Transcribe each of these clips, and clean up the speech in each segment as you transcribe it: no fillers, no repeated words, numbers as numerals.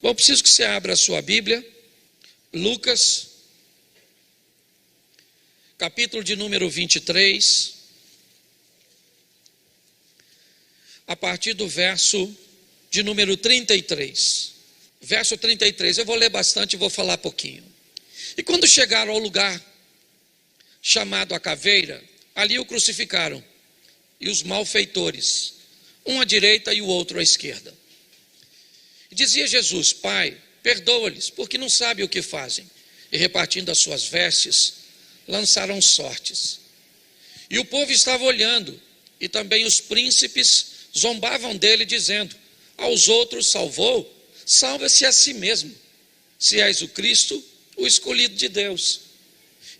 Bom, preciso que você abra a sua Bíblia, Lucas, capítulo de número 23, a partir do verso de número 33. Verso 33, eu vou ler bastante e vou falar pouquinho. E quando chegaram ao lugar chamado a Caveira, ali o crucificaram, e os malfeitores, um à direita e o outro à esquerda. E dizia Jesus: Pai, perdoa-lhes, porque não sabem o que fazem. E repartindo as suas vestes, lançaram sortes. E o povo estava olhando, e também os príncipes zombavam dele, dizendo: aos outros salvou, salva-se a si mesmo, se és o Cristo, o escolhido de Deus.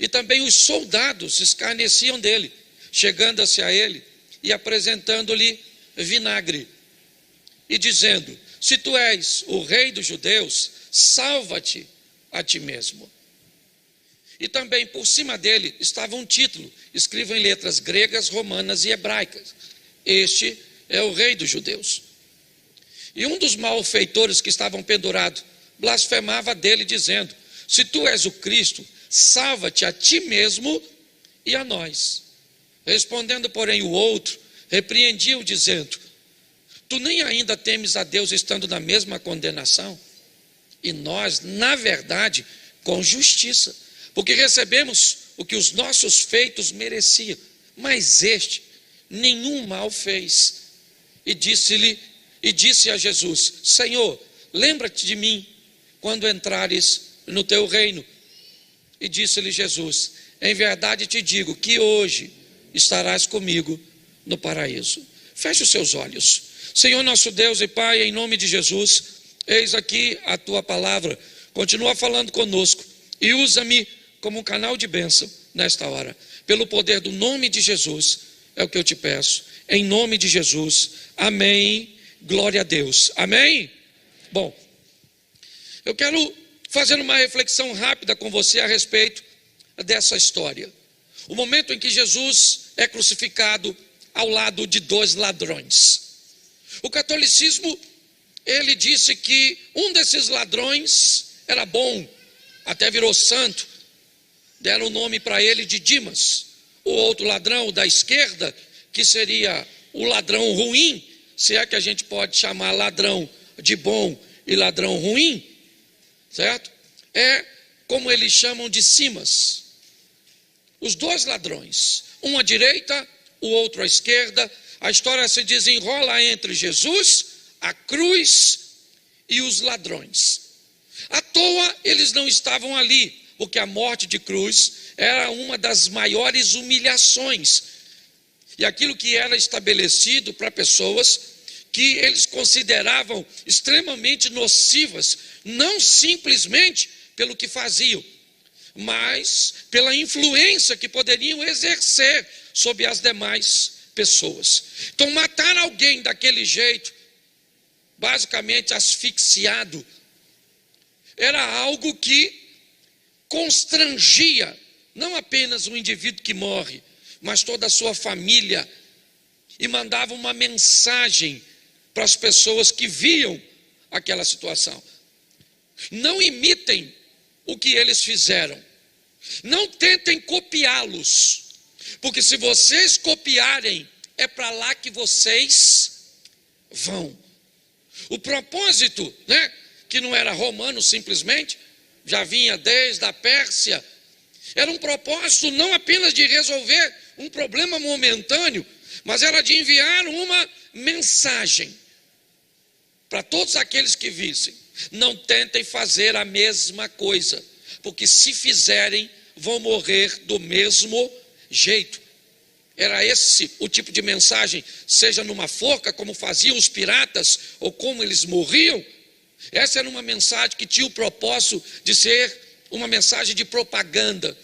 E também os soldados escarneciam dele, chegando-se a ele e apresentando-lhe vinagre, e dizendo: se tu és o rei dos judeus, salva-te a ti mesmo. E também por cima dele estava um título, escrito em letras gregas, romanas e hebraicas: este é o rei dos judeus. E um dos malfeitores que estavam pendurados blasfemava dele, dizendo: se tu és o Cristo, salva-te a ti mesmo e a nós. Respondendo, porém, o outro repreendia-o, dizendo: tu nem ainda temes a Deus, estando na mesma condenação? E nós, na verdade, com justiça, porque recebemos o que os nossos feitos mereciam, mas este nenhum mal fez. E disse a Jesus: Senhor, lembra-te de mim quando entrares no teu reino. E disse-lhe Jesus: em verdade te digo que hoje estarás comigo no paraíso. Feche os seus olhos. Senhor nosso Deus e Pai, em nome de Jesus, eis aqui a tua palavra. Continua falando conosco e usa-me como um canal de bênção nesta hora. Pelo poder do nome de Jesus, é o que eu te peço. Em nome de Jesus, amém. Glória a Deus, amém? Bom, eu quero fazer uma reflexão rápida com você a respeito dessa história. O momento em que Jesus é crucificado ao lado de dois ladrões. O catolicismo, ele disse que um desses ladrões era bom, até virou santo, deram o nome para ele de Dimas. O outro ladrão da esquerda, que seria o ladrão ruim, se é que a gente pode chamar ladrão de bom e ladrão ruim, certo? É como eles chamam de Simas. Os dois ladrões, um à direita, o outro à esquerda. A história se desenrola entre Jesus, a cruz e os ladrões. À toa eles não estavam ali, porque a morte de cruz era uma das maiores humilhações. E aquilo que era estabelecido para pessoas que eles consideravam extremamente nocivas, não simplesmente pelo que faziam, mas pela influência que poderiam exercer sobre as demais pessoas. Então, matar alguém daquele jeito, basicamente asfixiado, era algo que constrangia não apenas o indivíduo que morre, mas toda a sua família, e mandava uma mensagem para as pessoas que viam aquela situação: não imitem o que eles fizeram, não tentem copiá-los, porque se vocês copiarem, é para lá que vocês vão. O propósito, que não era romano simplesmente, já vinha desde a Pérsia, era um propósito não apenas de resolver um problema momentâneo, mas era de enviar uma mensagem para todos aqueles que vissem: não tentem fazer a mesma coisa, porque se fizerem, vão morrer do mesmo jeito. Era esse o tipo de mensagem, seja numa forca, como faziam os piratas, ou como eles morriam. Essa era uma mensagem que tinha o propósito de ser uma mensagem de propaganda,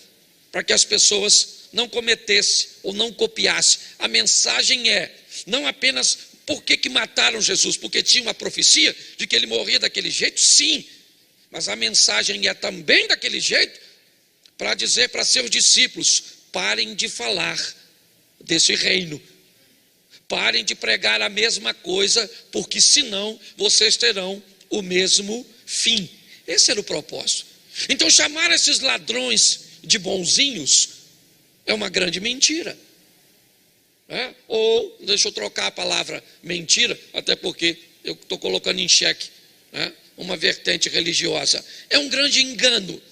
para que as pessoas não cometessem ou não copiassem. A mensagem é não apenas por que mataram Jesus, porque tinha uma profecia de que ele morria daquele jeito, sim, mas a mensagem é também daquele jeito para dizer para seus discípulos: parem de falar desse reino, parem de pregar a mesma coisa, porque senão vocês terão o mesmo fim. Esse era o propósito. Então chamar esses ladrões de bonzinhos é uma grande mentira. Ou, deixa eu trocar a palavra mentira, até porque eu estou colocando em xeque uma vertente religiosa. É um grande engano.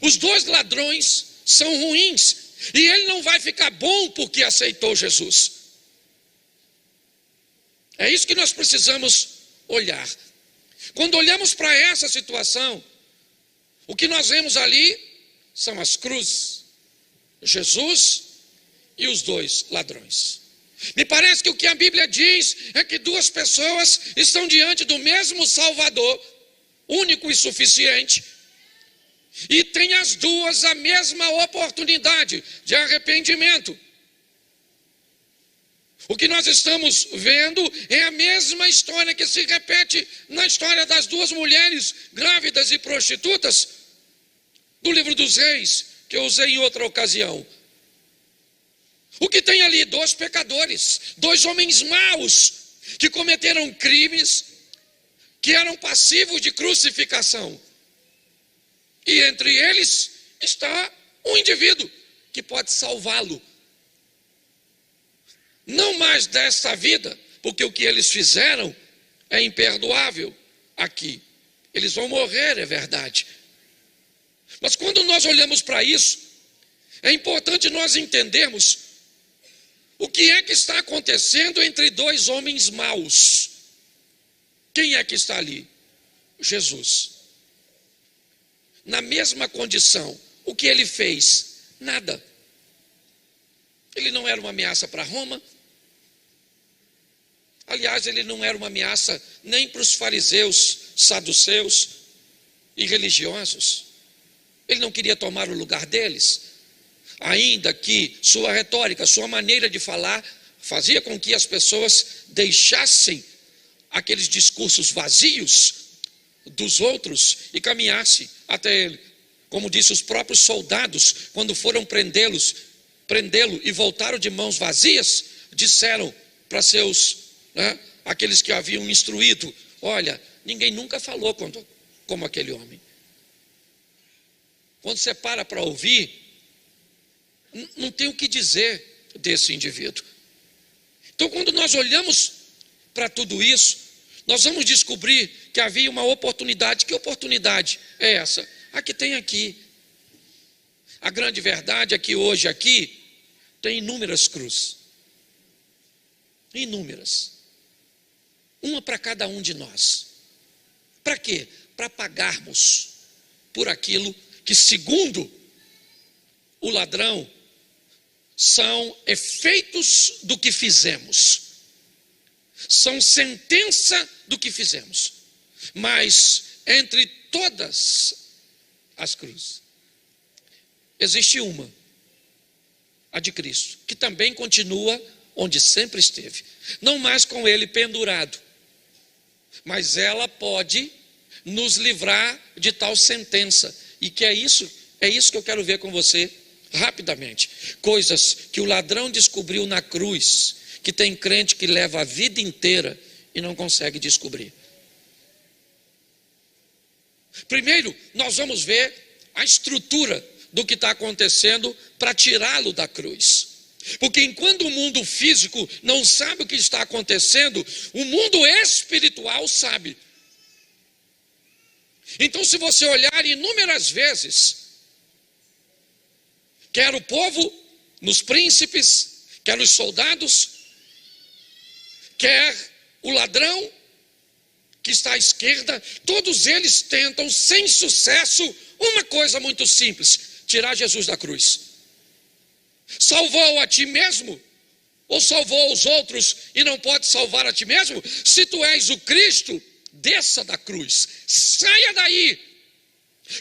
Os dois ladrões são ruins, e ele não vai ficar bom porque aceitou Jesus. É isso que nós precisamos olhar. Quando olhamos para essa situação, o que nós vemos ali são as cruzes, Jesus e os dois ladrões. Me parece que o que a Bíblia diz é que duas pessoas estão diante do mesmo Salvador, único e suficiente, e tem as duas a mesma oportunidade de arrependimento. O que nós estamos vendo é a mesma história que se repete na história das duas mulheres grávidas e prostitutas do livro dos Reis, que eu usei em outra ocasião. O que tem ali? Dois pecadores, dois homens maus, que cometeram crimes, que eram passivos de crucificação. E entre eles está um indivíduo que pode salvá-lo. Não mais desta vida, porque o que eles fizeram é imperdoável aqui. Eles vão morrer, é verdade. Mas quando nós olhamos para isso, é importante nós entendermos o que é que está acontecendo entre dois homens maus. Quem é que está ali? Jesus. Na mesma condição, o que ele fez? Nada. Ele não era uma ameaça para Roma. Aliás, ele não era uma ameaça nem para os fariseus, saduceus e religiosos. Ele não queria tomar o lugar deles. Ainda que sua retórica, sua maneira de falar, fazia com que as pessoas deixassem aqueles discursos vazios dos outros e caminhassem até ele. Como disse os próprios soldados, quando foram prendê-lo e voltaram de mãos vazias, disseram para seus, aqueles que haviam instruído: olha, ninguém nunca falou como aquele homem. Quando você para ouvir, não tem o que dizer desse indivíduo. Então, quando nós olhamos para tudo isso, nós vamos descobrir que havia uma oportunidade. Que oportunidade é essa? A que tem aqui. A grande verdade é que hoje aqui tem inúmeras cruzes. Inúmeras. Uma para cada um de nós. Para quê? Para pagarmos por aquilo que, segundo o ladrão, são efeitos do que fizemos. São sentença do que fizemos. Mas entre todas as cruzes, existe uma, a de Cristo, que também continua onde sempre esteve. Não mais com ele pendurado, mas ela pode nos livrar de tal sentença. E que é isso que eu quero ver com você rapidamente. Coisas que o ladrão descobriu na cruz, que tem crente que leva a vida inteira e não consegue descobrir. Primeiro, nós vamos ver a estrutura do que está acontecendo para tirá-lo da cruz. Porque enquanto o mundo físico não sabe o que está acontecendo, o mundo espiritual sabe. Então, se você olhar inúmeras vezes, quer o povo, nos príncipes, quer os soldados, quer o ladrão que está à esquerda, todos eles tentam, sem sucesso, uma coisa muito simples: tirar Jesus da cruz. Salvou a ti mesmo? Ou salvou os outros e não pode salvar a ti mesmo? Se tu és o Cristo, desça da cruz, saia daí.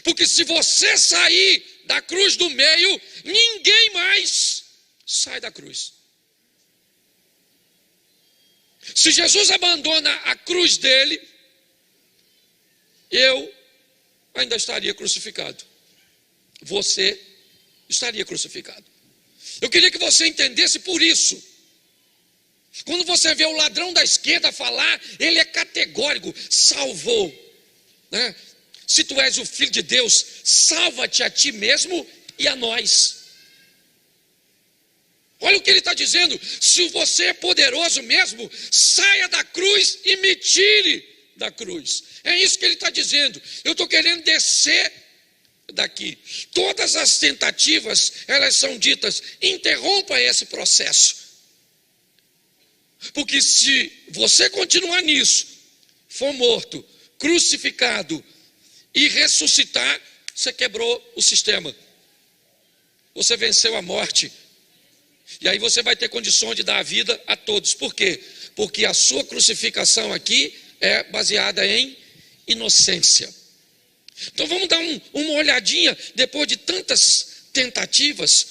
Porque se você sair da cruz do meio, ninguém mais sai da cruz. Se Jesus abandona a cruz dele, eu ainda estaria crucificado. Você estaria crucificado. Eu queria que você entendesse por isso. Quando você vê o ladrão da esquerda falar, ele é categórico: salvou, Se tu és o Filho de Deus, salva-te a ti mesmo e a nós. Olha o que ele está dizendo: se você é poderoso mesmo, saia da cruz e me tire da cruz. É isso que ele está dizendo. Eu estou querendo descer daqui. Todas as tentativas, elas são ditas: interrompa esse processo. Porque se você continuar nisso, for morto, crucificado e ressuscitar, você quebrou o sistema. Você venceu a morte. E aí você vai ter condições de dar a vida a todos. Por quê? Porque a sua crucificação aqui é baseada em inocência. Então vamos dar uma olhadinha depois de tantas tentativas,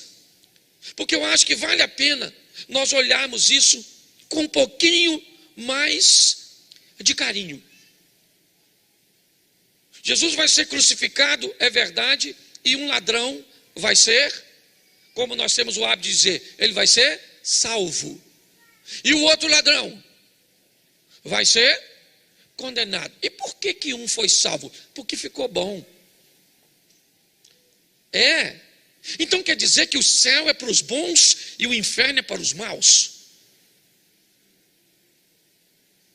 porque eu acho que vale a pena nós olharmos isso com um pouquinho mais de carinho. Jesus vai ser crucificado, é verdade, e um ladrão vai ser, como nós temos o hábito de dizer, ele vai ser salvo. E o outro ladrão vai ser condenado. E por que um foi salvo? Porque ficou bom. Então quer dizer que o céu é para os bons e o inferno é para os maus?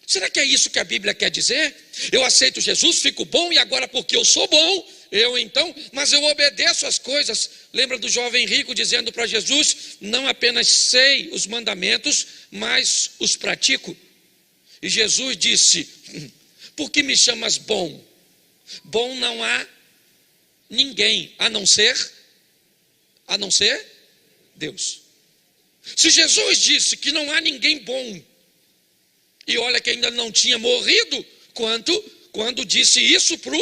Será que é isso que a Bíblia quer dizer? Eu aceito Jesus, fico bom, e agora porque eu sou bom, mas eu obedeço as coisas. Lembra do jovem rico dizendo para Jesus: não apenas sei os mandamentos, mas os pratico. E Jesus disse: por que me chamas bom? Bom não há ninguém, a não ser Deus. Se Jesus disse que não há ninguém bom, e olha que ainda não tinha morrido quando disse isso para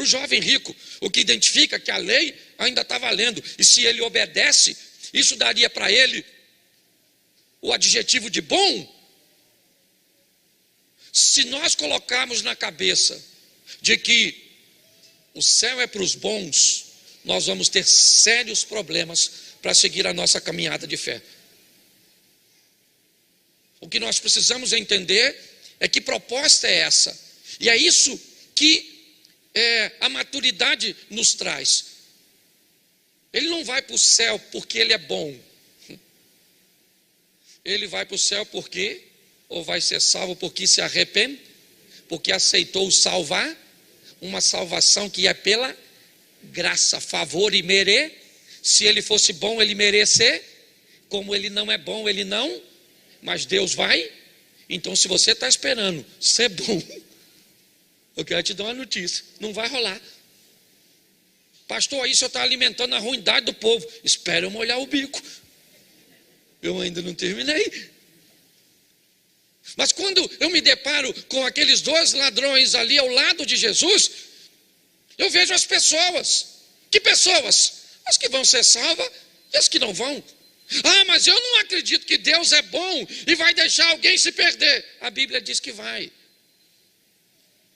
o jovem rico, o que identifica que a lei ainda está valendo, e se ele obedece, isso daria para ele o adjetivo de bom. Se nós colocarmos na cabeça de que o céu é para os bons, nós vamos ter sérios problemas para seguir a nossa caminhada de fé. O que nós precisamos entender é que proposta é essa, e é isso que a maturidade nos traz. Ele não vai para o céu porque ele é bom, ele vai para o céu porque, ou vai ser salvo porque se arrepende, porque aceitou salvar, uma salvação que é pela graça, favor e se ele fosse bom ele merecer, como ele não é bom ele não, mas Deus vai. Então se você está esperando ser bom, eu quero te dar uma notícia: não vai rolar. Pastor, aí o senhor está alimentando a ruindade do povo. Espera eu molhar o bico, eu ainda não terminei. Mas quando eu me deparo com aqueles dois ladrões ali ao lado de Jesus, eu vejo as pessoas. Que pessoas? As que vão ser salvas e as que não vão. Ah, mas eu não acredito que Deus é bom e vai deixar alguém se perder. A Bíblia diz que vai.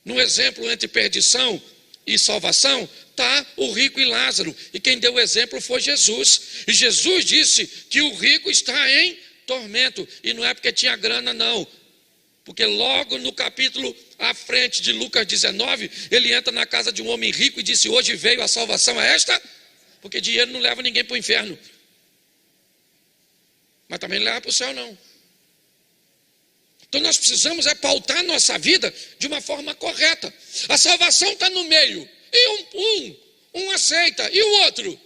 No exemplo entre perdição e salvação, está o rico e Lázaro. E quem deu o exemplo foi Jesus. E Jesus disse que o rico está em tormento. E não é porque tinha grana, não. Porque logo no capítulo à frente de Lucas 19, ele entra na casa de um homem rico e disse: hoje veio a salvação a esta, porque dinheiro não leva ninguém para o inferno. Mas também não leva para o céu, não. Então nós precisamos pautar nossa vida de uma forma correta. A salvação está no meio. E um aceita, e o outro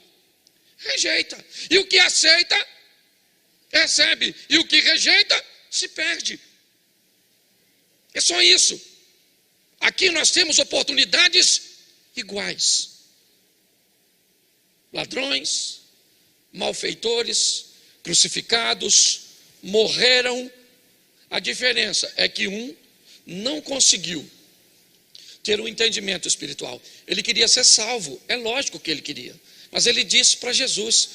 rejeita. E o que aceita, recebe. E o que rejeita, se perde. É só isso. Aqui nós temos oportunidades iguais. Ladrões, malfeitores, crucificados, morreram. A diferença é que um não conseguiu ter um entendimento espiritual. Ele queria ser salvo, é lógico que ele queria. Mas ele disse para Jesus: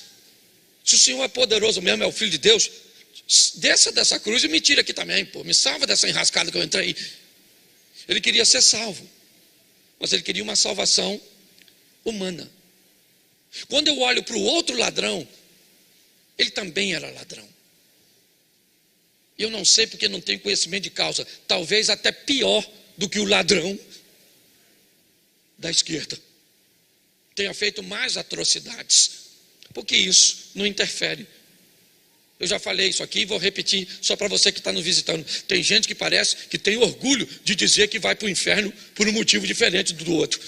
se o Senhor é poderoso mesmo, é o Filho de Deus, desça dessa cruz e me tira aqui também, me salva dessa enrascada que eu entrei. Ele queria ser salvo, mas ele queria uma salvação humana. Quando eu olho para o outro ladrão, ele também era ladrão. Eu não sei porque não tenho conhecimento de causa, talvez até pior do que o ladrão. da esquerda tenha feito mais atrocidades, porque isso não interfere. Eu já falei isso aqui e vou repetir só para você que está nos visitando. Tem gente que parece que tem orgulho de dizer que vai para o inferno por um motivo diferente do outro.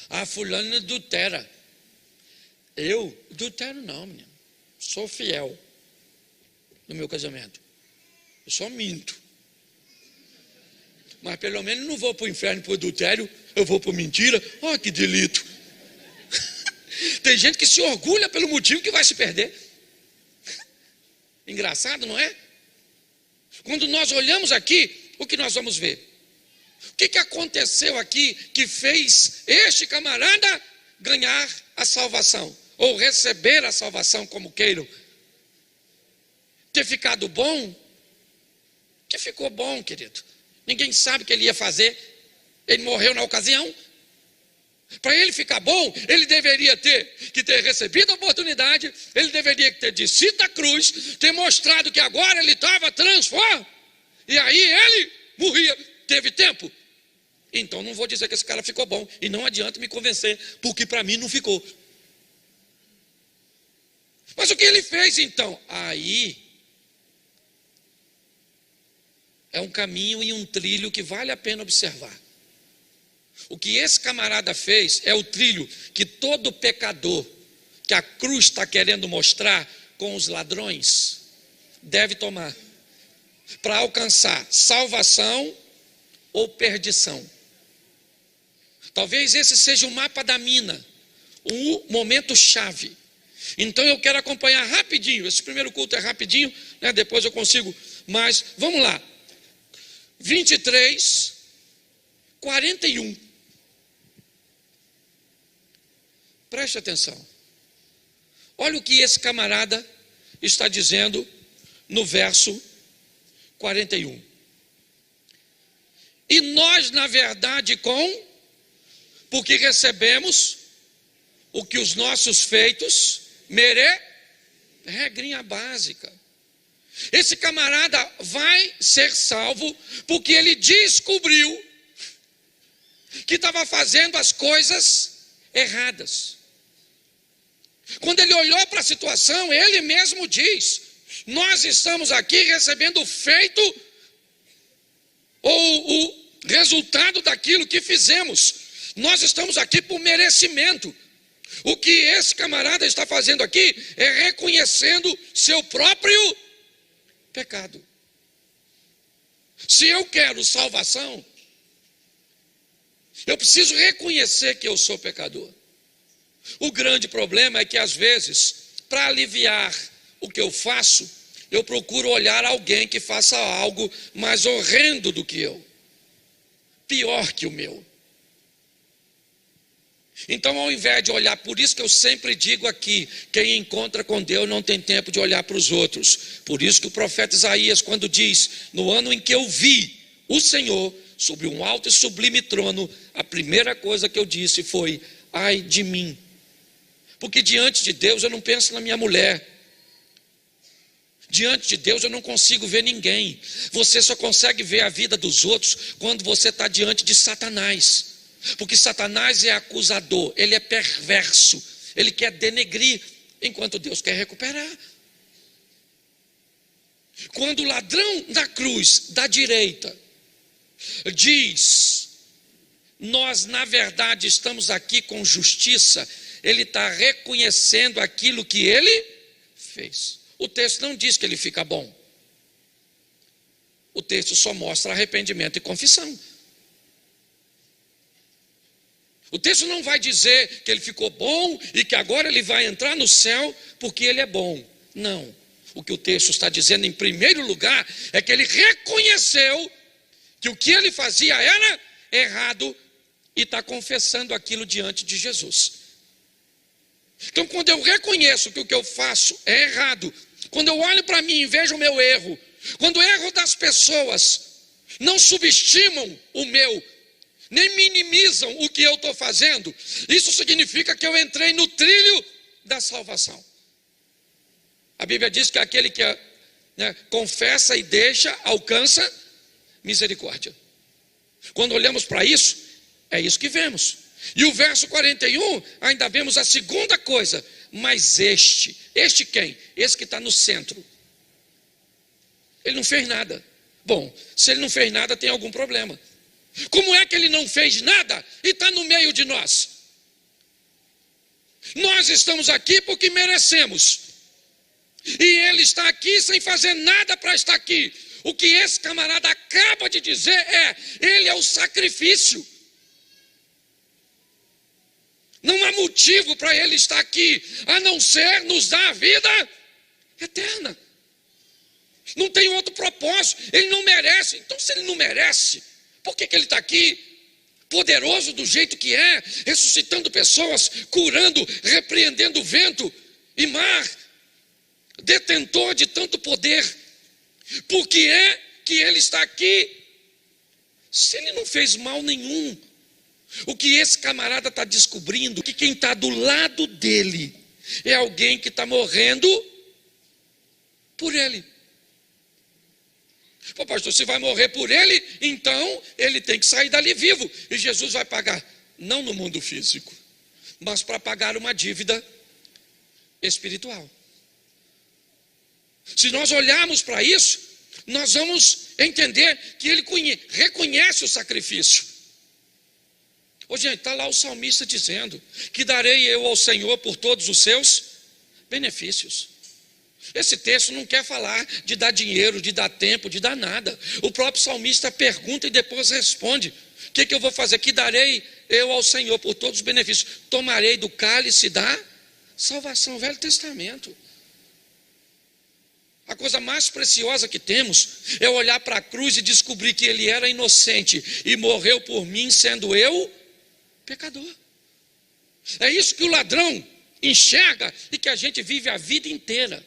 Ah, fulano adultera. Eu adultero não, menino. Sou fiel no meu casamento. Eu só minto. Mas pelo menos não vou para o inferno por adultério, eu vou por mentira. Oh, que delito. Tem gente que se orgulha pelo motivo que vai se perder. Engraçado, não é? Quando nós olhamos aqui, o que nós vamos ver? O que aconteceu aqui que fez este camarada ganhar a salvação? Ou receber a salvação, como queiram? Ter ficado bom? Que ficou bom, querido. Ninguém sabe o que ele ia fazer. Ele morreu na ocasião. Para ele ficar bom, ele deveria ter recebido a oportunidade, ele deveria ter descido da cruz, ter mostrado que agora ele estava transformado, e aí ele morria. Teve tempo? Então não vou dizer que esse cara ficou bom, e não adianta me convencer, porque para mim não ficou. Mas o que ele fez então? Aí é um caminho e um trilho que vale a pena observar. O que esse camarada fez é o trilho que todo pecador que a cruz está querendo mostrar com os ladrões deve tomar para alcançar salvação ou perdição. Talvez esse seja o mapa da mina, o momento chave. Então eu quero acompanhar rapidinho. Esse primeiro culto é rapidinho, né? Depois eu consigo, mas vamos lá. 23, 41. Preste atenção. Olha o que esse camarada está dizendo no verso 41. E nós, na verdade, porque recebemos o que os nossos feitos regrinha básica. Esse camarada vai ser salvo porque ele descobriu que estava fazendo as coisas erradas. Quando ele olhou para a situação, ele mesmo diz: nós estamos aqui recebendo o feito ou o resultado daquilo que fizemos. Nós estamos aqui por merecimento. O que esse camarada está fazendo aqui é reconhecendo seu próprio pecado. Se eu quero salvação, eu preciso reconhecer que eu sou pecador. O grande problema é que às vezes, para aliviar o que eu faço, eu procuro olhar alguém que faça algo mais horrendo do que eu, pior que o meu. Então, ao invés de olhar, por isso que eu sempre digo aqui, quem encontra com Deus não tem tempo de olhar para os outros. Por isso que o profeta Isaías, quando diz: no ano em que eu vi o Senhor sobre um alto e sublime trono, a primeira coisa que eu disse foi: ai de mim. Porque diante de Deus eu não penso na minha mulher. Diante de Deus eu não consigo ver ninguém. Você só consegue ver a vida dos outros quando você está diante de Satanás. Porque Satanás é acusador, ele é perverso, ele quer denegrir, enquanto Deus quer recuperar. Quando o ladrão da cruz, da direita, diz: nós na verdade estamos aqui com justiça, ele está reconhecendo aquilo que ele fez. O texto não diz que ele fica bom. O texto só mostra arrependimento e confissão. O texto não vai dizer que ele ficou bom e que agora ele vai entrar no céu porque ele é bom. Não. O que o texto está dizendo, em primeiro lugar, é que ele reconheceu que o que ele fazia era errado e está confessando aquilo diante de Jesus. Então, quando eu reconheço que o que eu faço é errado, quando eu olho para mim e vejo o meu erro, quando o erro das pessoas não subestimam o meu, nem minimizam o que eu estou fazendo, isso significa que eu entrei no trilho da salvação. A Bíblia diz que aquele que confessa e deixa, alcança misericórdia. Quando olhamos para isso, É isso que vemos. E o verso 41, ainda vemos a segunda coisa. Mas este quem? Esse que está no centro. Ele não fez nada. Bom, se ele não fez nada, tem algum problema. Como é que ele não fez nada e está no meio de nós? Nós estamos aqui porque merecemos. E ele está aqui sem fazer nada para estar aqui. O que esse camarada acaba de dizer é: ele é o sacrifício. Não há motivo para ele estar aqui, a não ser nos dar a vida eterna. Não tem outro propósito, ele não merece. Então, se ele não merece, por que ele está aqui? Poderoso do jeito que é, ressuscitando pessoas, curando, repreendendo o vento e mar, detentor de tanto poder. Por que é que ele está aqui? Se ele não fez mal nenhum. O que esse camarada está descobrindo, que quem está do lado dele é alguém que está morrendo por ele. Pô, pastor, se vai morrer por ele, então ele tem que sair dali vivo. E Jesus vai pagar, não no mundo físico, mas para pagar uma dívida espiritual. Se nós olharmos para isso, nós vamos entender que ele reconhece o sacrifício. Ô gente, está lá o salmista dizendo que darei eu ao Senhor por todos os seus benefícios. Esse texto não quer falar de dar dinheiro, de dar tempo, de dar nada. O próprio salmista pergunta e depois responde: o que eu vou fazer? Que darei eu ao Senhor por todos os benefícios? Tomarei do cálice da salvação. Velho Testamento. A coisa mais preciosa que temos é olhar para a cruz e descobrir que ele era inocente e morreu por mim, sendo eu pecador. É isso que o ladrão enxerga e que a gente vive a vida inteira.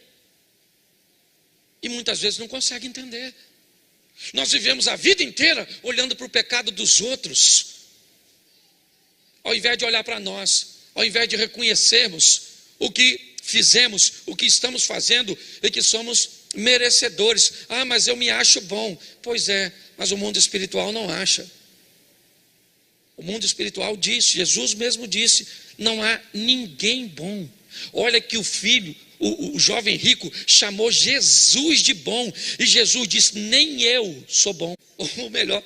E muitas vezes não consegue entender. Nós vivemos a vida inteira olhando para o pecado dos outros, ao invés de olhar para nós, ao invés de reconhecermos o que fizemos, o que estamos fazendo e que somos merecedores. Ah, mas eu me acho bom. Pois é, mas o mundo espiritual não acha. O mundo espiritual disse, Jesus mesmo disse, não há ninguém bom. Olha que o filho, o jovem rico, chamou Jesus de bom. E Jesus disse, nem eu sou bom. Ou melhor,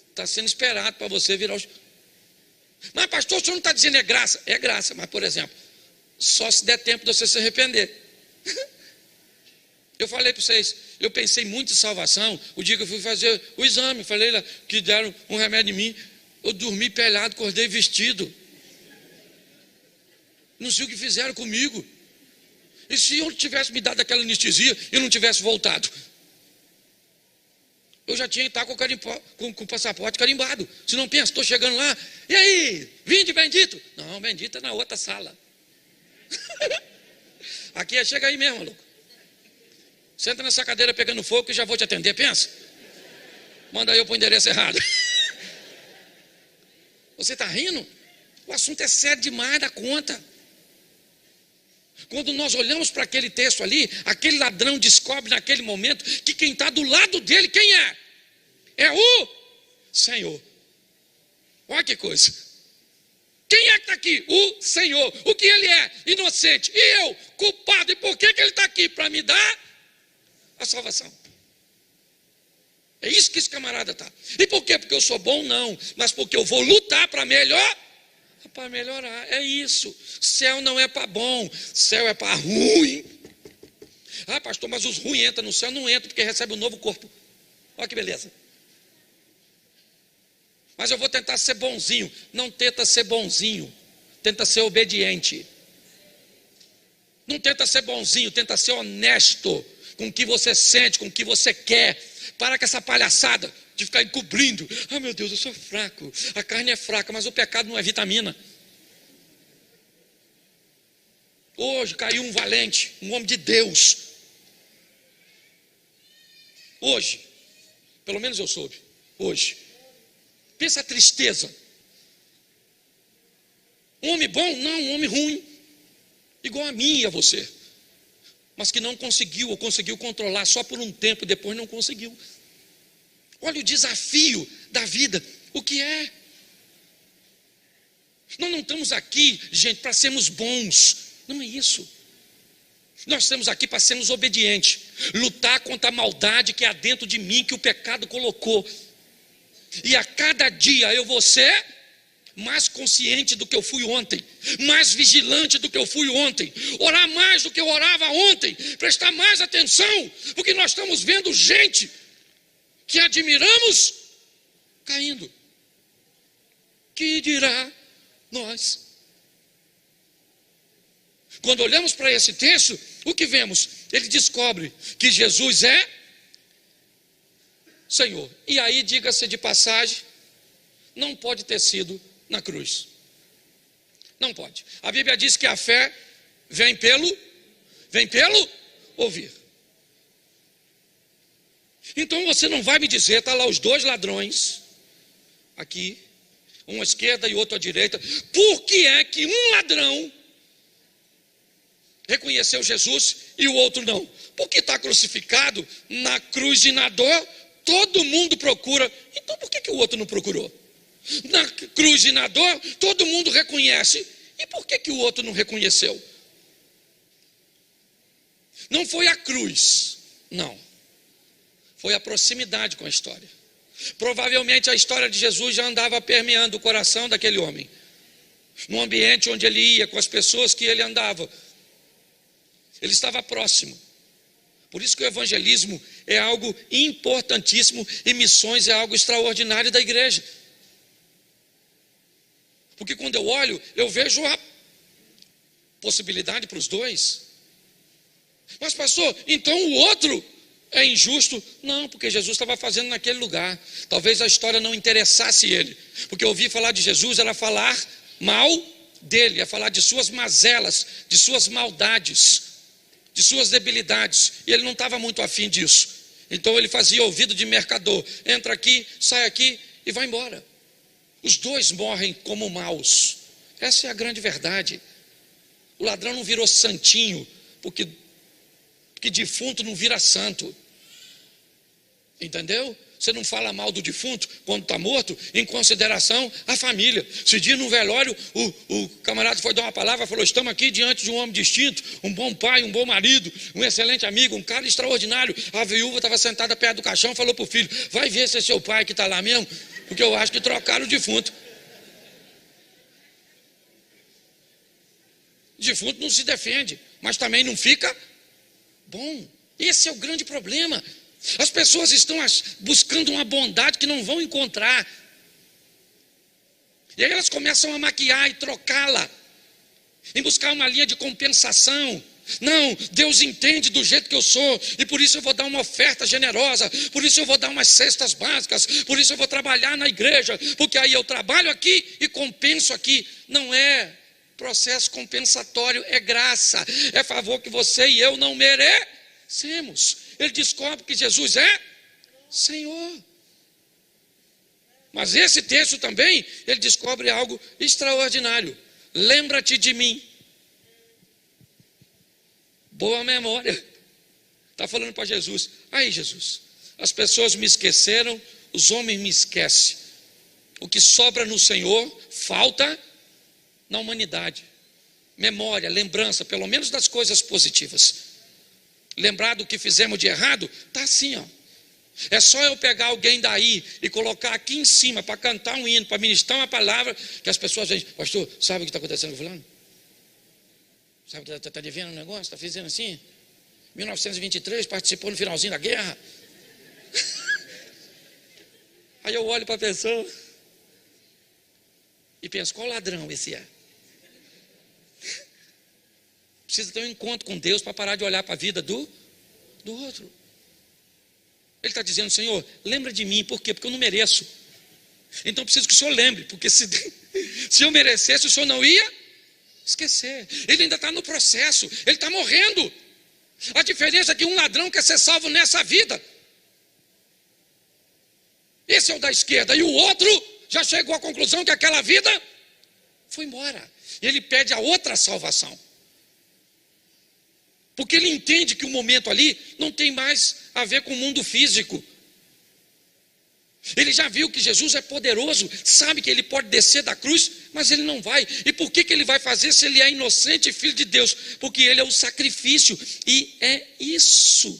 está sendo esperado para você virar os... Mas pastor, o senhor não está dizendo é graça? É graça, mas por exemplo, só se der tempo de você se arrepender. Eu falei para vocês, eu pensei muito em salvação. O dia que eu fui fazer o exame, falei lá que deram um remédio em mim. Eu dormi pelado, acordei vestido. Não sei o que fizeram comigo. E se eu tivesse me dado aquela anestesia e não tivesse voltado? Eu já tinha que estar com o passaporte carimbado. Se não pensa, estou chegando lá. E aí, vinde bendito? Não, bendito é na outra sala. Aqui é, chega aí mesmo, maluco. Senta nessa cadeira pegando fogo que já vou te atender, pensa. Manda eu para o endereço errado. Você está rindo? O assunto é sério demais da conta. Quando nós olhamos para aquele texto ali, aquele ladrão descobre naquele momento que quem está do lado dele, quem é? É o Senhor. Olha que coisa. Quem é que está aqui? O Senhor. O que ele é? Inocente. E eu, culpado. E por que ele está aqui? Para me dar a salvação. É isso que esse camarada está. E por quê? Porque eu sou bom? Não. Mas porque eu vou lutar para melhorar. Para melhorar. É isso. Céu não é para bom. Céu é para ruim. Ah, pastor, mas os ruins entram no céu? Não entram porque recebem um novo corpo. Olha que beleza. Mas eu vou tentar ser bonzinho. Não tenta ser bonzinho. Tenta ser obediente. Não tenta ser bonzinho. Tenta ser honesto com o que você sente, com o que você quer. Para com essa palhaçada de ficar encobrindo. Ah, meu Deus, eu sou fraco. A carne é fraca, mas o pecado não é vitamina. Hoje caiu um valente, um homem de Deus. Hoje, pelo menos eu soube, hoje. Pensa a tristeza. Um homem bom? Não, um homem ruim. Igual a mim e a você. Mas que não conseguiu, ou conseguiu controlar só por um tempo, e depois não conseguiu. Olha o desafio da vida. O que é? Nós não estamos aqui, gente, para sermos bons. Não é isso. Nós estamos aqui para sermos obedientes. Lutar contra a maldade que há dentro de mim, que o pecado colocou. E a cada dia eu vou ser mais consciente do que eu fui ontem, mais vigilante do que eu fui ontem, orar mais do que eu orava ontem, prestar mais atenção, porque nós estamos vendo gente que admiramos caindo. Que dirá nós? Quando olhamos para esse texto, o que vemos? Ele descobre que Jesus é Senhor. E aí, diga-se de passagem, não pode ter sido na cruz. Não pode. A Bíblia diz que a fé vem pelo ouvir. Então você não vai me dizer, está lá os dois ladrões, aqui, um à esquerda e outro à direita, por que é que um ladrão reconheceu Jesus e o outro não? Porque está crucificado na cruz e na dor, todo mundo procura. Então por que o outro não procurou? Na cruz e na dor, todo mundo reconhece. E por que o outro não reconheceu? Não foi a cruz, não. Foi a proximidade com a história. Provavelmente a história de Jesus já andava permeando o coração daquele homem. No ambiente onde ele ia, com as pessoas que ele andava. Ele estava próximo. Por isso que o evangelismo é algo importantíssimo e missões é algo extraordinário da igreja. Porque quando eu olho, eu vejo a possibilidade para os dois. Mas pastor, então o outro é injusto? Não, porque Jesus estava fazendo naquele lugar. Talvez a história não interessasse ele. Porque ouvir falar de Jesus era falar mal dele, era falar de suas mazelas, de suas maldades, de suas debilidades. E ele não estava muito afim disso. Então ele fazia ouvido de mercador. Entra aqui, sai aqui e vai embora. Os dois morrem como maus. Essa é a grande verdade. O ladrão não virou santinho, porque defunto não vira santo. Entendeu? Você não fala mal do defunto quando está morto, em consideração à família. Esse dia no velório, o camarada foi dar uma palavra, falou: estamos aqui diante de um homem distinto, um bom pai, um bom marido, um excelente amigo, um cara extraordinário. A viúva estava sentada perto do caixão, falou para o filho: vai ver se é seu pai que está lá mesmo, porque eu acho que trocaram o defunto. O defunto não se defende, mas também não fica bom. Esse é o grande problema. As pessoas estão buscando uma bondade que não vão encontrar. E aí elas começam a maquiar e trocá-la, em buscar uma linha de compensação. Não, Deus entende do jeito que eu sou, e por isso eu vou dar uma oferta generosa, por isso eu vou dar umas cestas básicas, por isso eu vou trabalhar na igreja, porque aí eu trabalho aqui e compenso aqui. Não é processo compensatório, é graça, é favor que você e eu não merecemos. Ele descobre que Jesus é Senhor. Mas esse texto também, ele descobre algo extraordinário. Lembra-te de mim. Boa memória. Está falando para Jesus: aí Jesus, as pessoas me esqueceram, os homens me esquecem. O que sobra no Senhor, falta na humanidade. Memória, lembrança, pelo menos das coisas positivas. Lembrar do que fizemos de errado, está assim, ó. É só eu pegar alguém daí e colocar aqui em cima para cantar um hino, para ministrar uma palavra, que as pessoas dizem: pastor, sabe o que está acontecendo com fulano? Sabe que está devendo um negócio? Está fazendo assim? 1923 participou no finalzinho da guerra. Aí eu olho para a pessoa e penso: qual ladrão esse é? Precisa ter um encontro com Deus para parar de olhar para a vida do outro. Ele está dizendo: Senhor, lembra de mim. Por quê? Porque eu não mereço. Então eu preciso que o Senhor lembre, porque se eu merecesse, o Senhor não ia esquecer. Ele ainda está no processo, ele está morrendo. A diferença é que um ladrão quer ser salvo nessa vida. Esse é o da esquerda, e o outro já chegou à conclusão que aquela vida foi embora. E ele pede a outra salvação. Porque ele entende que o momento ali não tem mais a ver com o mundo físico. Ele já viu que Jesus é poderoso, sabe que ele pode descer da cruz, mas ele não vai. E por que ele vai fazer se ele é inocente e filho de Deus? Porque ele é o sacrifício. E é isso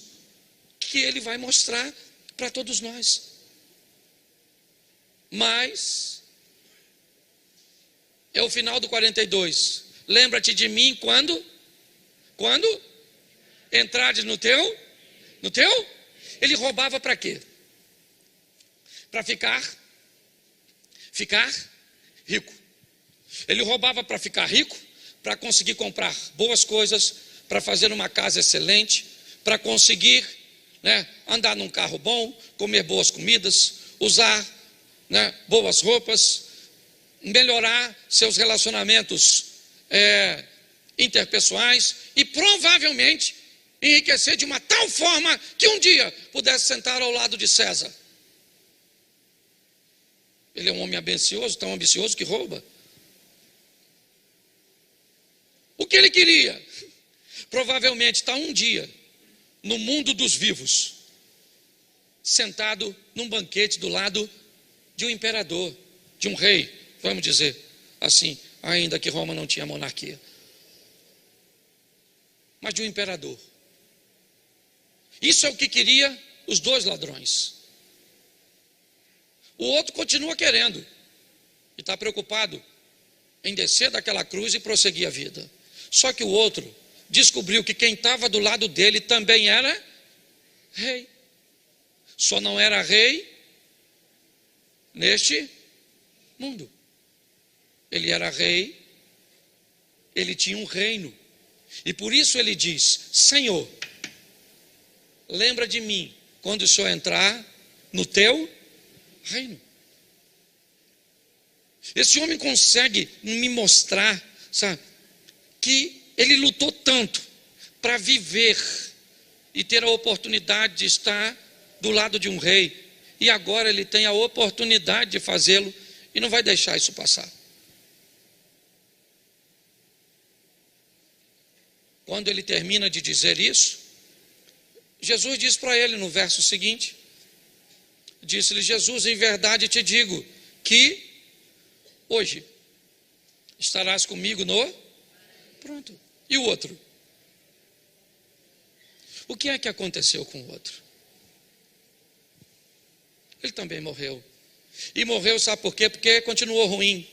que ele vai mostrar para todos nós. Mas é o final do 42. Lembra-te de mim quando? Quando? Entrares no teu? No teu? Ele roubava para quê? Para ficar rico. Ele roubava para ficar rico, para conseguir comprar boas coisas, para fazer uma casa excelente, para conseguir, andar num carro bom, comer boas comidas, usar, boas roupas, melhorar seus relacionamentos interpessoais e provavelmente enriquecer de uma tal forma que um dia pudesse sentar ao lado de César. Ele é um homem ambicioso, tão ambicioso que rouba. O que ele queria? Provavelmente estar um dia no mundo dos vivos, sentado num banquete do lado de um imperador, de um rei, vamos dizer assim, ainda que Roma não tinha monarquia, mas de um imperador. Isso é o que queria os dois ladrões. O outro continua querendo e está preocupado em descer daquela cruz e prosseguir a vida. Só que o outro descobriu que quem estava do lado dele também era rei. Só não era rei neste mundo. Ele era rei, ele tinha um reino. E por isso ele diz: Senhor, lembra de mim quando o Senhor entrar no teu reino. Esse homem consegue me mostrar, sabe, que ele lutou tanto para viver e ter a oportunidade de estar do lado de um rei, e agora ele tem a oportunidade de fazê-lo e não vai deixar isso passar. Quando ele termina de dizer isso, Jesus diz para ele no verso seguinte, disse-lhe Jesus: em verdade te digo que hoje estarás comigo no... Pronto. E o outro? O que é que aconteceu com o outro? Ele também morreu. E morreu, sabe por quê? Porque continuou ruim.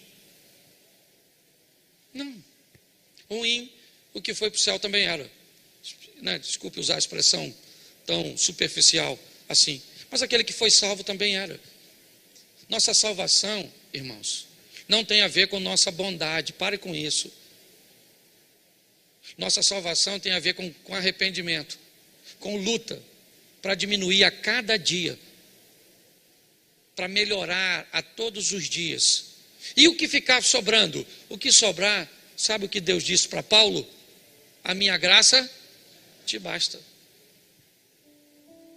Não. Ruim, o que foi para o céu também era. Desculpe usar a expressão tão superficial assim. Mas aquele que foi salvo também era. Nossa salvação, irmãos, não tem a ver com nossa bondade. Pare com isso. Nossa salvação tem a ver com arrependimento, com luta, para diminuir a cada dia, para melhorar a todos os dias. E o que ficar sobrando? O que sobrar, sabe o que Deus disse para Paulo? A minha graça te basta.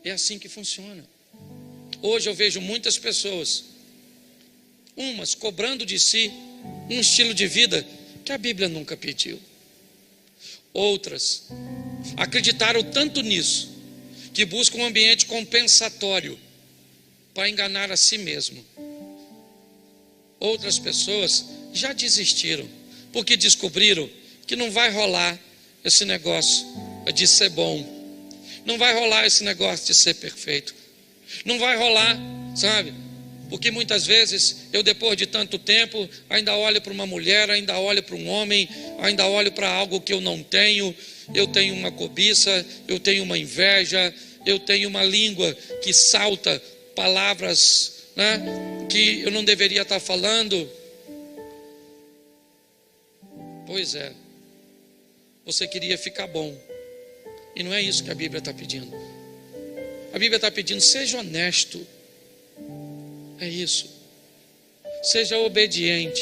É assim que funciona. Hoje eu vejo muitas pessoas, umas cobrando de si um estilo de vida que a Bíblia nunca pediu. Outras acreditaram tanto nisso que buscam um ambiente compensatório para enganar a si mesmo. Outras pessoas já desistiram porque descobriram que não vai rolar esse negócio de ser bom, não vai rolar esse negócio de ser perfeito, não vai rolar, sabe? Porque muitas vezes eu, depois de tanto tempo, ainda olho para uma mulher, ainda olho para um homem, ainda olho para algo que eu não tenho. Eu tenho uma cobiça, eu tenho uma inveja, eu tenho uma língua que salta palavras, que eu não deveria estar falando. Pois é, você queria ficar bom, e não é isso que a Bíblia está pedindo. A Bíblia está pedindo: seja honesto. É isso. Seja obediente.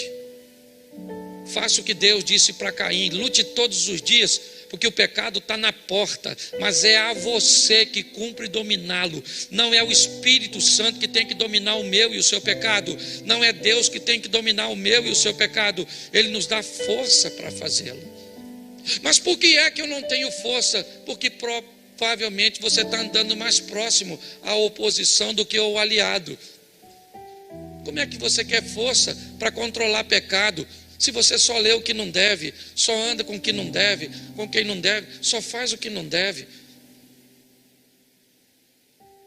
Faça o que Deus disse para Caim. Lute todos os dias, porque o pecado está na porta, mas é a você que cumpre dominá-lo. Não é o Espírito Santo que tem que dominar o meu e o seu pecado. Não é Deus que tem que dominar o meu e o seu pecado. Ele nos dá força para fazê-lo. Mas por que é que eu não tenho força? Porque provavelmente você está andando mais próximo à oposição do que ao aliado. Como é que você quer força para controlar pecado, se você só lê o que não deve, só anda com o que não deve, com quem não deve, só faz o que não deve?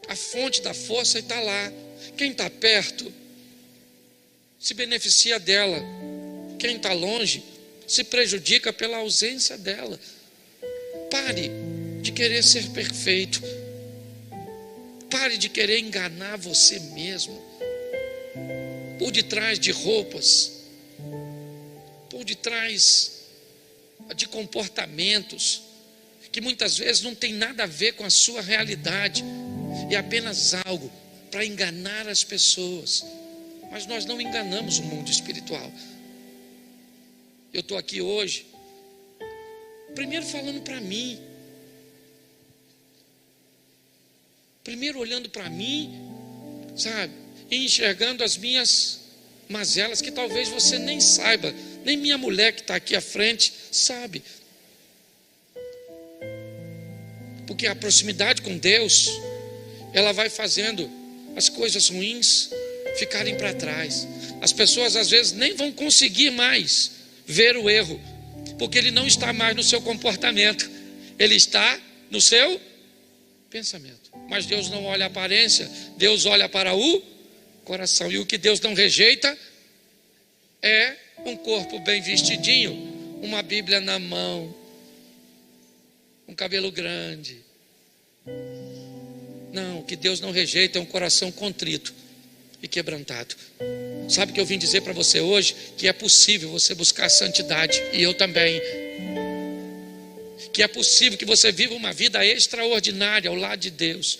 A fonte da força está lá. Quem está perto se beneficia dela. Quem está longe se prejudica pela ausência dela. Pare de querer ser perfeito. Pare de querer enganar você mesmo. Por detrás de roupas, por detrás de comportamentos que muitas vezes não tem nada a ver com a sua realidade, é apenas algo para enganar as pessoas. Mas nós não enganamos o mundo espiritual. Eu estou aqui hoje, primeiro falando para mim, primeiro olhando para mim, sabe, e enxergando as minhas mazelas, que talvez você nem saiba, nem minha mulher que está aqui à frente sabe. Porque a proximidade com Deus, ela vai fazendo as coisas ruins ficarem para trás. As pessoas às vezes nem vão conseguir mais ver o erro, porque ele não está mais no seu comportamento, ele está no seu pensamento. Mas Deus não olha a aparência, Deus olha para o coração. E o que Deus não rejeita é um corpo bem vestidinho, uma Bíblia na mão, um cabelo grande. Não, o que Deus não rejeita é um coração contrito e quebrantado. Sabe o que eu vim dizer para você hoje? Que é possível você buscar santidade, e eu também. Que é possível que você viva uma vida extraordinária ao lado de Deus,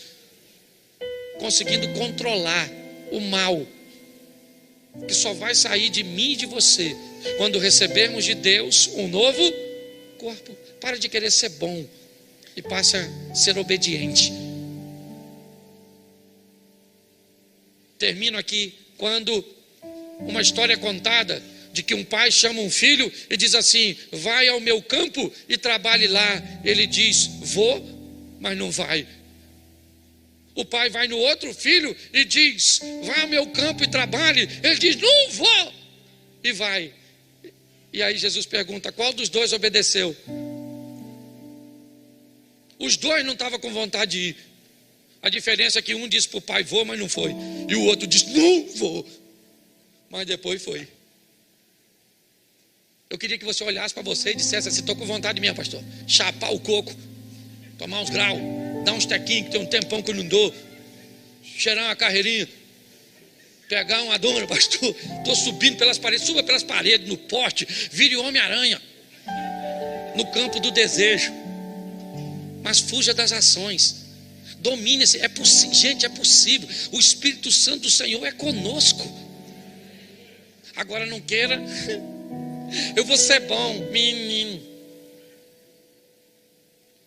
conseguindo controlar o mal, que só vai sair de mim e de você quando recebermos de Deus um novo corpo. Para de querer ser bom e passe a ser obediente. Termino aqui quando uma história é contada de que um pai chama um filho e diz assim: vai ao meu campo e trabalhe lá. Ele diz: vou, mas não vai. O pai vai no outro filho e diz: vai ao meu campo e trabalhe. Ele diz: não vou, e vai. E aí Jesus pergunta: qual dos dois obedeceu? Os dois não estavam com vontade de ir. A diferença é que um disse para o pai: vou, mas não foi. E o outro disse: não vou, mas depois foi. Eu queria que você olhasse para você e dissesse assim: estou com vontade minha, pastor, chapar o coco, tomar uns graus, dar uns tequinhos, que tem um tempão que eu não dou, cheirar uma carreirinha, pegar uma dona, pastor, estou subindo pelas paredes. Suba pelas paredes, no poste, vire Homem-Aranha no campo do desejo, mas fuja das ações. Domine-se. É possível, gente, é possível. O Espírito Santo do Senhor é conosco. Agora não queira eu vou ser bom, menino.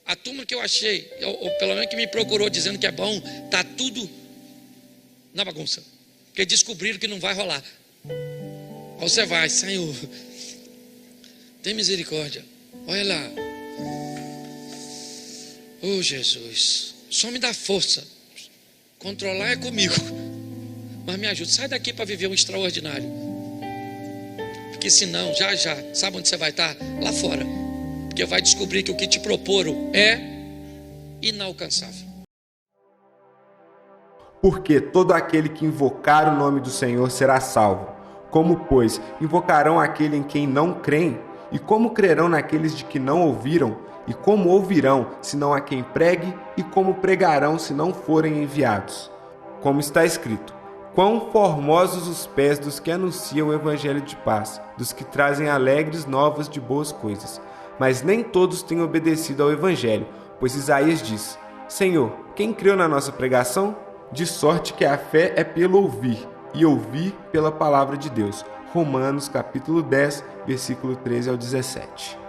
A turma que eu achei, ou pelo menos que me procurou dizendo que é bom, está tudo na bagunça, porque descobriram que não vai rolar. Aí você vai: Senhor, tem misericórdia, olha lá. Oh Jesus, só me dá força. Controlar é comigo, mas me ajuda. Sai daqui para viver um extraordinário, porque senão já sabe onde você vai estar? Lá fora, porque vai descobrir que o que te proporam é inalcançável. Porque todo aquele que invocar o nome do Senhor será salvo. Como, pois, invocarão aquele em quem não creem? E como crerão naqueles de que não ouviram? E como ouvirão, se não há quem pregue? E como pregarão, se não forem enviados? Como está escrito: quão formosos os pés dos que anunciam o evangelho de paz, dos que trazem alegres novas de boas coisas. Mas nem todos têm obedecido ao evangelho, pois Isaías diz: Senhor, quem creu na nossa pregação? De sorte que a fé é pelo ouvir, e ouvir pela palavra de Deus. Romanos capítulo 10, versículo 13 ao 17.